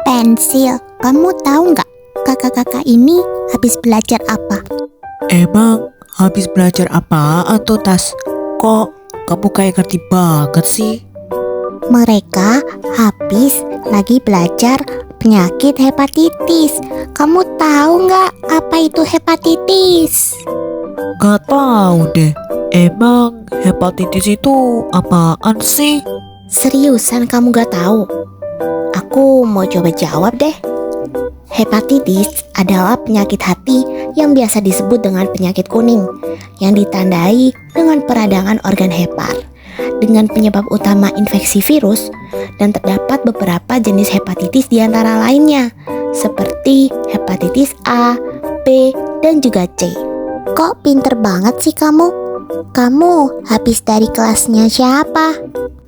Pensil, kamu tahu nggak kakak-kakak ini habis belajar apa? Emang habis belajar apa atau Tas? Kok kamu kayak ngerti banget sih? Mereka habis lagi belajar penyakit hepatitis. Kamu tahu nggak apa itu hepatitis? Gak tahu deh. Emang hepatitis itu apaan sih? Seriusan kamu gak tahu? Aku mau coba jawab deh. Hepatitis adalah penyakit hati yang biasa disebut dengan penyakit kuning, yang ditandai dengan peradangan organ hepar dengan penyebab utama infeksi virus, dan terdapat beberapa jenis hepatitis di antara lainnya seperti hepatitis A, B, dan juga C. Kok pinter banget sih kamu? Kamu habis dari kelasnya siapa?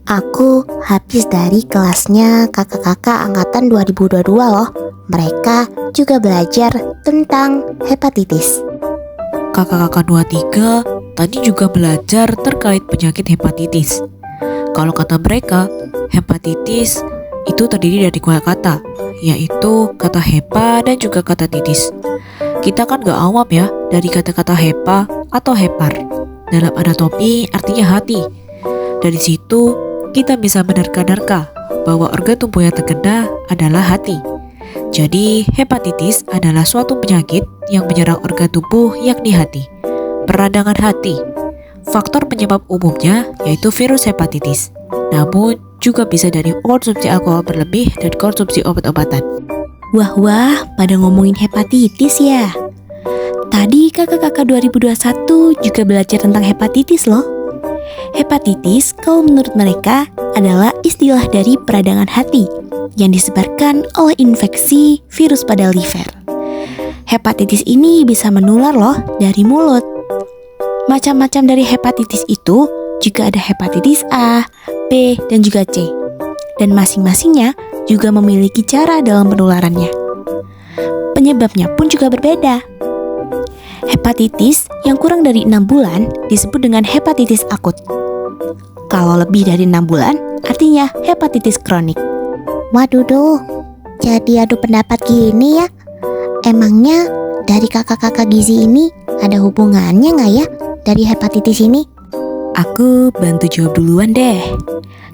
Aku habis dari kelasnya kakak-kakak angkatan 2022 loh. Mereka juga belajar tentang hepatitis. Kakak-kakak 23 tadi juga belajar terkait penyakit hepatitis. Kalau kata mereka, hepatitis itu terdiri dari dua kata, yaitu kata hepa dan juga kata titis. Kita kan gak awam ya dari kata-kata hepa atau hepar. Dalam anatomi artinya hati. Dari situ kita bisa menerka-nerka bahwa organ tubuh yang terkena adalah hati. Jadi hepatitis adalah suatu penyakit yang menyerang organ tubuh yakni hati. Peradangan hati. Faktor penyebab umumnya yaitu virus hepatitis. Namun juga bisa dari konsumsi alkohol berlebih dan konsumsi obat-obatan. Wah, pada ngomongin hepatitis ya. Tadi kakak-kakak 2021 juga belajar tentang hepatitis loh. Hepatitis kalau menurut mereka adalah istilah dari peradangan hati yang disebarkan oleh infeksi virus pada liver. Hepatitis ini bisa menular loh dari mulut. Macam-macam dari hepatitis itu juga ada hepatitis A, B, dan juga C. Dan masing-masingnya juga memiliki cara dalam penularannya. Penyebabnya pun juga berbeda. Hepatitis yang kurang dari 6 bulan disebut dengan hepatitis akut. Kalau lebih dari 6 bulan, artinya hepatitis kronik. Waduh, jadi adu pendapat gini ya. Emangnya dari kakak-kakak gizi ini ada hubungannya nggak ya dari hepatitis ini? Aku bantu jawab duluan deh.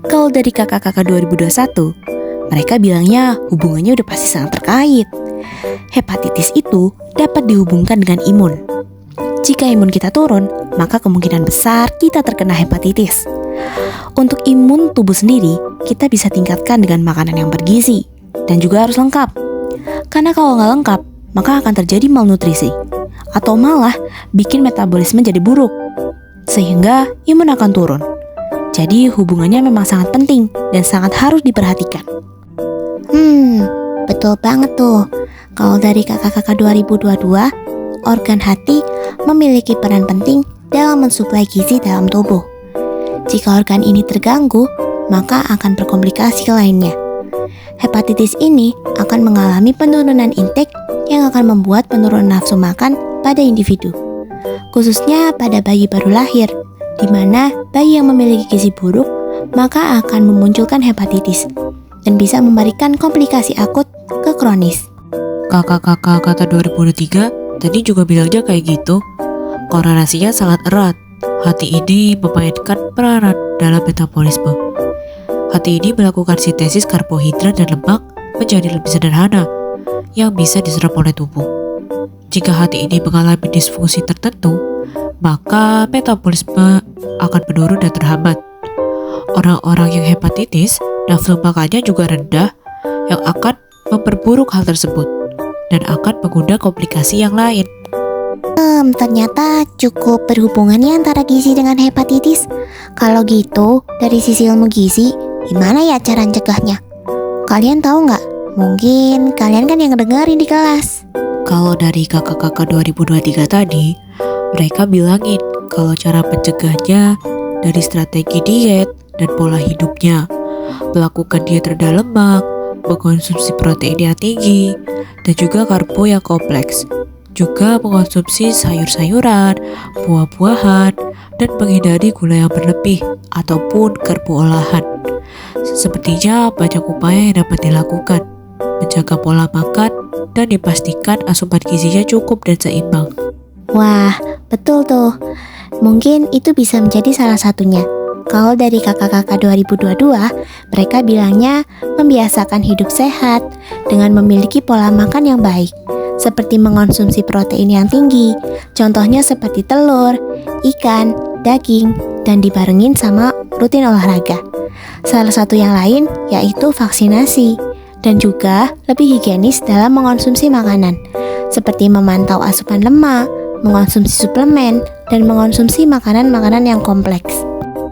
Kalau dari kakak-kakak 2021, mereka bilangnya hubungannya udah pasti sangat terkait. Hepatitis itu dapat dihubungkan dengan imun. Jika imun kita turun, maka kemungkinan besar kita terkena hepatitis. Untuk imun tubuh sendiri, kita bisa tingkatkan dengan makanan yang bergizi dan juga harus lengkap. Karena kalau nggak lengkap, maka akan terjadi malnutrisi atau malah bikin metabolisme jadi buruk, sehingga imun akan turun. Jadi hubungannya memang sangat penting dan sangat harus diperhatikan. Betul banget tuh. Kalau dari kakak-kakak 2022, organ hati memiliki peran penting dalam mensuplai gizi dalam tubuh. Jika organ ini terganggu, maka akan berkomplikasi lainnya. Hepatitis ini akan mengalami penurunan intake yang akan membuat penurunan nafsu makan pada individu, khususnya pada bayi baru lahir, di mana bayi yang memiliki gizi buruk maka akan memunculkan hepatitis dan bisa memberikan komplikasi akut ke kronis. Kakak-kakak kata 2023 tadi juga bilangnya kayak gitu. Korelasinya sangat erat. Hati ini memainkan peranan dalam metabolisme. Hati ini melakukan sintesis karbohidrat dan lemak menjadi lebih sederhana yang bisa diserap oleh tubuh. Jika hati ini mengalami disfungsi tertentu, maka metabolisme akan menurun dan terhambat. Orang-orang yang hepatitis, nafsu makannya juga rendah yang akan memperburuk hal tersebut dan akan mengundang komplikasi yang lain. Ternyata cukup berhubungannya antara gizi dengan hepatitis. Kalau gitu, dari sisi ilmu gizi, gimana ya cara mencegahnya? Kalian tahu nggak? Mungkin kalian kan yang dengerin di kelas. Kalau dari kakak-kakak 2023 tadi, mereka bilangin kalau cara mencegahnya dari strategi diet dan pola hidupnya, melakukan diet rendah lemak, mengkonsumsi protein yang tinggi, dan juga karbo yang kompleks. juga mengonsumsi sayur-sayuran, buah-buahan, dan menghindari gula yang berlebih ataupun karbo olahan. Sepertinya banyak upaya yang dapat dilakukan, menjaga pola makan, dan dipastikan asupan gizinya cukup dan seimbang. Wah, betul tuh. Mungkin itu bisa menjadi salah satunya. Kalau dari kakak-kakak 2022, mereka bilangnya membiasakan hidup sehat dengan memiliki pola makan yang baik, seperti mengonsumsi protein yang tinggi, contohnya seperti telur, ikan, daging, dan dibarengin sama rutin olahraga. Salah satu yang lain yaitu vaksinasi, dan juga lebih higienis dalam mengonsumsi makanan, seperti memantau asupan lemak, mengonsumsi suplemen, dan mengonsumsi makanan-makanan yang kompleks.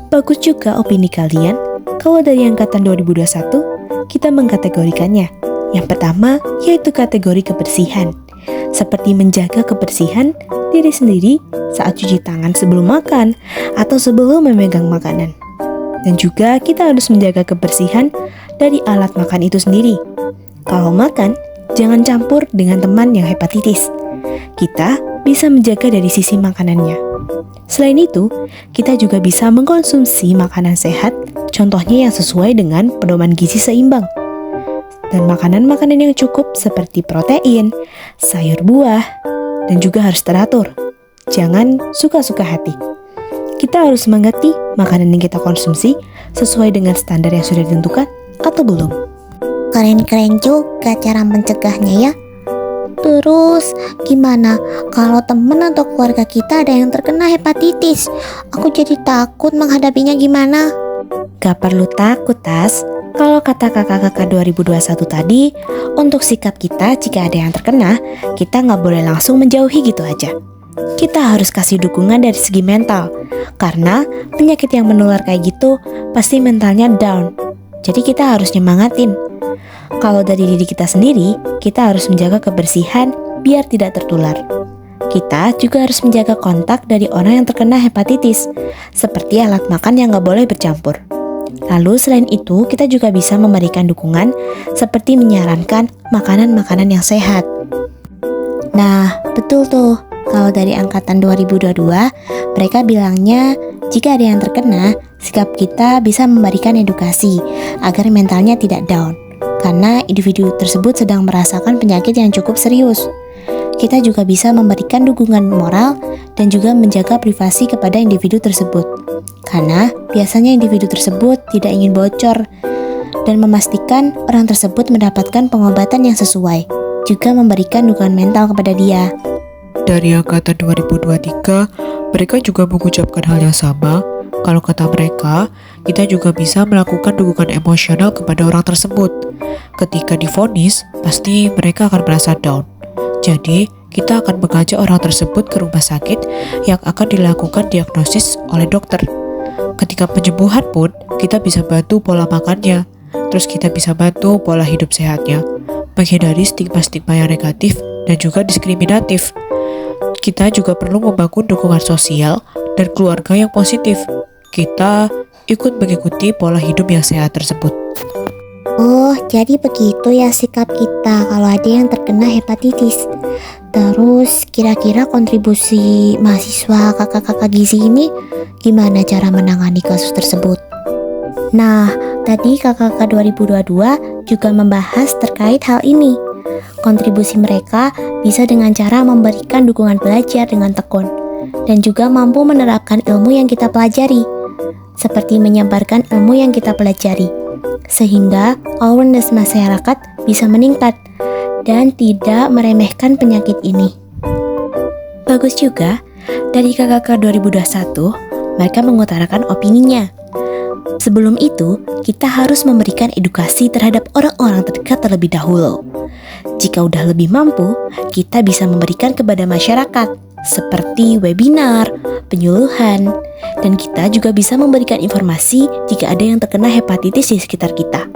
Bagus juga opini kalian. Kalau dari angkatan 2021, kita mengkategorikannya. Yang pertama, yaitu kategori kebersihan. Seperti menjaga kebersihan diri sendiri saat cuci tangan sebelum makan atau sebelum memegang makanan. Dan juga kita harus menjaga kebersihan dari alat makan itu sendiri. Kalau makan, jangan campur dengan teman yang hepatitis. Kita bisa menjaga dari sisi makanannya. Selain itu, kita juga bisa mengkonsumsi makanan sehat, contohnya yang sesuai dengan pedoman gizi seimbang. Dan makanan-makanan yang cukup seperti protein, sayur buah, dan juga harus teratur. Jangan suka-suka hati. Kita harus mengerti makanan yang kita konsumsi sesuai dengan standar yang sudah ditentukan atau belum. Keren-keren juga cara mencegahnya ya. Terus gimana kalau temen atau keluarga kita ada yang terkena hepatitis? Aku jadi takut menghadapinya gimana? Gak perlu takut, Tas. Kalau kata kakak-kakak 2021 tadi, untuk sikap kita jika ada yang terkena, kita gak boleh langsung menjauhi gitu aja. Kita harus kasih dukungan dari segi mental, karena penyakit yang menular kayak gitu pasti mentalnya down. Jadi kita harus nyemangatin. Kalau dari diri kita sendiri, kita harus menjaga kebersihan biar tidak tertular. Kita juga harus menjaga kontak dari orang yang terkena hepatitis, seperti alat makan yang gak boleh bercampur. Lalu selain itu, kita juga bisa memberikan dukungan seperti menyarankan makanan-makanan yang sehat. Nah, betul tuh. Kalau dari angkatan 2022, mereka bilangnya jika ada yang terkena, sikap kita bisa memberikan edukasi agar mentalnya tidak down, karena individu tersebut sedang merasakan penyakit yang cukup serius. Kita juga bisa memberikan dukungan moral dan juga menjaga privasi kepada individu tersebut, karena biasanya individu tersebut tidak ingin bocor dan memastikan orang tersebut mendapatkan pengobatan yang sesuai, juga memberikan dukungan mental kepada dia. Dari angkatan 2023, mereka juga mengucapkan hal yang sama. Kalau kata mereka, kita juga bisa melakukan dukungan emosional kepada orang tersebut. Ketika divonis, pasti mereka akan merasa down. Jadi, kita akan mengajak orang tersebut ke rumah sakit yang akan dilakukan diagnosis oleh dokter. Ketika penyembuhan pun, kita bisa bantu pola makannya. Terus kita bisa bantu pola hidup sehatnya, menghindari stigma-stigma yang negatif dan juga diskriminatif. Kita juga perlu membangun dukungan sosial dan keluarga yang positif. Kita ikut mengikuti pola hidup yang sehat tersebut. Oh, jadi begitu ya sikap kita kalau ada yang terkena hepatitis. Terus kira-kira kontribusi mahasiswa kakak-kakak gizi ini gimana cara menangani kasus tersebut? Nah, tadi kakak-kakak 2022 juga membahas terkait hal ini. Kontribusi mereka bisa dengan cara memberikan dukungan belajar dengan tekun dan juga mampu menerapkan ilmu yang kita pelajari, seperti menyebarkan ilmu yang kita pelajari, sehingga awareness masyarakat bisa meningkat dan tidak meremehkan penyakit ini. Bagus juga, dari kakak-kakak 2021, mereka mengutarakan opininya. Sebelum itu, kita harus memberikan edukasi terhadap orang-orang terdekat terlebih dahulu. Jika udah lebih mampu, kita bisa memberikan kepada masyarakat, seperti webinar, penyuluhan, dan kita juga bisa memberikan informasi jika ada yang terkena hepatitis di sekitar kita.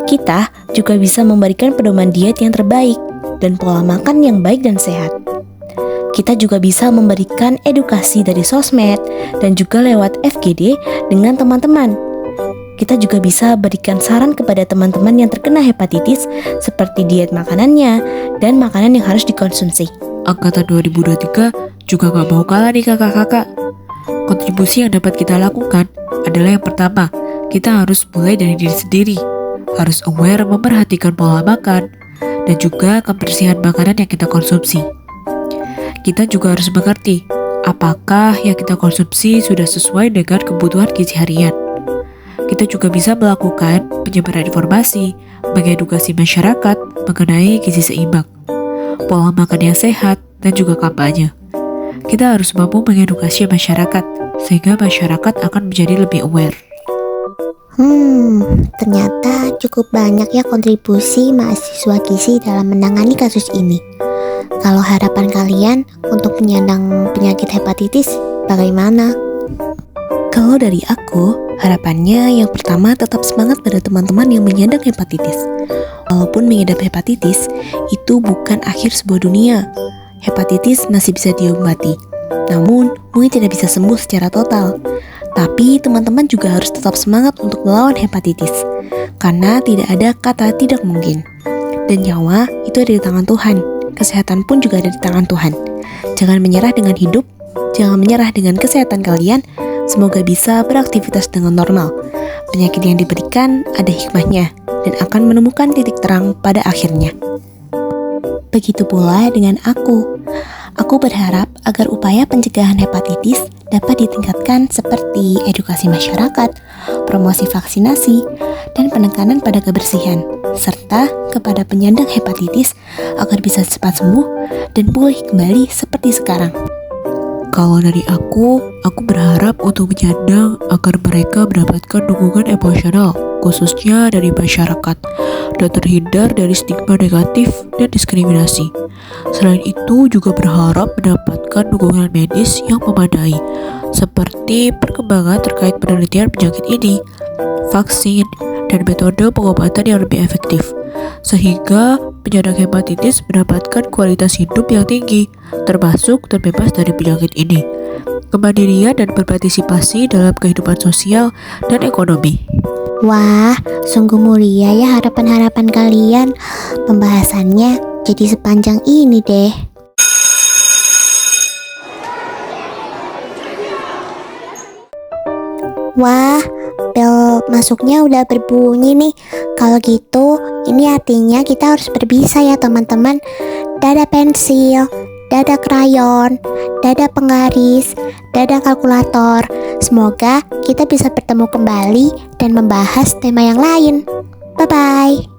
Kita juga bisa memberikan pedoman diet yang terbaik dan pola makan yang baik dan sehat. Kita juga bisa memberikan edukasi dari sosmed dan juga lewat FGD dengan teman-teman. Kita juga bisa berikan saran kepada teman-teman yang terkena hepatitis seperti diet makanannya dan makanan yang harus dikonsumsi. angkatan 2023 juga gak mau kalah nih kakak-kakak. Kontribusi yang dapat kita lakukan adalah yang pertama, kita harus mulai dari diri sendiri. Harus aware memperhatikan pola makan dan juga kebersihan makanan yang kita konsumsi. Kita juga harus mengerti apakah yang kita konsumsi sudah sesuai dengan kebutuhan gizi harian. Kita juga bisa melakukan penyebaran informasi, mengedukasi masyarakat mengenai gizi seimbang, pola makan yang sehat, dan juga kampanye. Kita harus mampu mengedukasi masyarakat, sehingga masyarakat akan menjadi lebih aware. Ternyata cukup banyak ya kontribusi mahasiswa gizi dalam menangani kasus ini. Kalau harapan kalian untuk penyandang penyakit hepatitis bagaimana? Kalau dari aku, harapannya yang pertama tetap semangat pada teman-teman yang menyandang hepatitis. Walaupun mengidap hepatitis, itu bukan akhir sebuah dunia. Hepatitis masih bisa diobati, namun mungkin tidak bisa sembuh secara total. Tapi teman-teman juga harus tetap semangat untuk melawan hepatitis, karena tidak ada kata tidak mungkin. Dan nyawa itu ada di tangan Tuhan, kesehatan pun juga ada di tangan Tuhan. Jangan menyerah dengan hidup, jangan menyerah dengan kesehatan kalian. Semoga bisa beraktivitas dengan normal. Penyakit yang diberikan ada hikmahnya dan akan menemukan titik terang pada akhirnya. Begitu pula dengan aku. Aku berharap agar upaya pencegahan hepatitis dapat ditingkatkan seperti edukasi masyarakat, promosi vaksinasi, dan penekanan pada kebersihan, serta kepada penyandang hepatitis agar bisa cepat sembuh dan pulih kembali seperti sekarang. Kalau dari aku berharap untuk penyandang agar mereka mendapatkan dukungan emosional, khususnya dari masyarakat, dan terhindar dari stigma negatif dan diskriminasi. Selain itu juga berharap mendapatkan dukungan medis yang memadai, seperti perkembangan terkait penelitian penyakit ini, vaksin, dan metode pengobatan yang lebih efektif, sehingga penyandang hepatitis mendapatkan kualitas hidup yang tinggi, termasuk terbebas dari penyakit ini, kemandirian dan berpartisipasi dalam kehidupan sosial dan ekonomi. Wah, sungguh mulia ya harapan-harapan kalian. Pembahasannya jadi sepanjang ini deh. Wah, bel masuknya udah berbunyi nih. Kalau gitu, ini artinya kita harus berpisah ya teman-teman. Dadah pensil, dadah krayon, dadah penggaris, dadah kalkulator. Semoga kita bisa bertemu kembali dan membahas tema yang lain. Bye-bye.